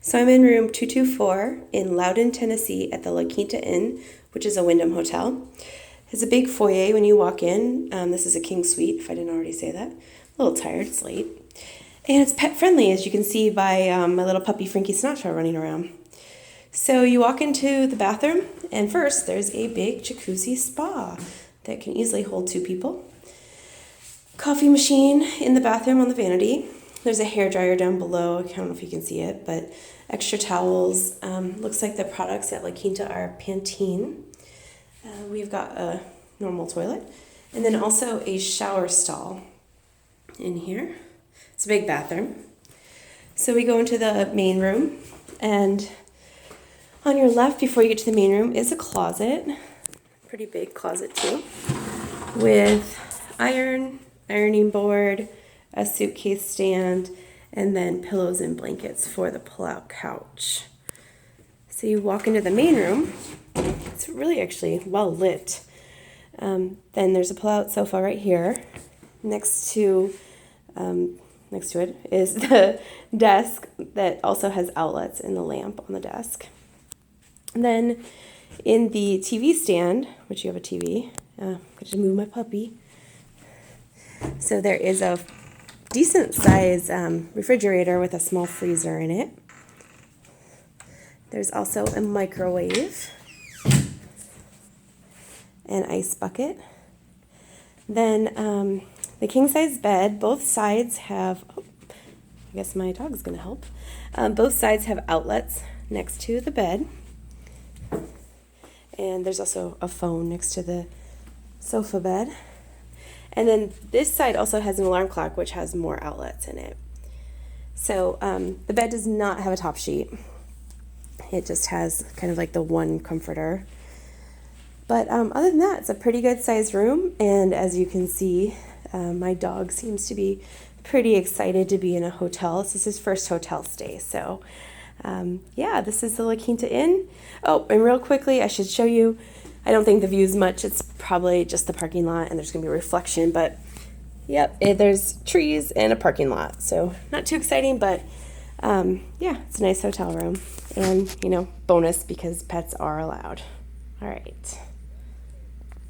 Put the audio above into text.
So I'm in room 224 in Loudon, Tennessee at the La Quinta Inn, which is a Wyndham hotel. It's a big foyer when you walk in. This is a king suite, if I didn't already say that. A little tired, it's late. And it's pet friendly, as you can see by my little puppy Frankie Sinatra running around. So you walk into the bathroom, and first there's a big jacuzzi spa that can easily hold 2 people. Coffee machine in the bathroom on the vanity. There's a hairdryer down below. I don't know if you can see it, but extra towels. Looks like the products at La Quinta are Pantene. We've got a normal toilet, and then also a shower stall in here. It's a big bathroom. So we go into the main room, and on your left before you get to the main room is a closet. Pretty big closet too, with ironing board, a suitcase stand, and then pillows and blankets for the pull-out couch. So you walk into the main room. It's really actually well lit. Then there's a pull-out sofa right here. Next to it is the desk that also has outlets and the lamp on the desk. And then in the TV stand, which you have a TV, I just move my puppy. So there is a decent size refrigerator with a small freezer in it. There's also a microwave, an ice bucket. Then the king size bed, both sides have, I guess my dog's gonna help. Both sides have outlets next to the bed. And there's also a phone next to the sofa bed. And then this side also has an alarm clock, which has more outlets in it. So the bed does not have a top sheet. It just has kind of like the one comforter. But other than that, it's a pretty good sized room. And as you can see, my dog seems to be pretty excited to be in a hotel. This is his first hotel stay. So yeah, this is the La Quinta Inn. Oh, and real quickly, I should show you. I don't think the view's much. It's probably just the parking lot, and there's going to be a reflection. But, yep, there's trees and a parking lot. So, not too exciting, but, yeah, it's a nice hotel room. And, bonus because pets are allowed. All right.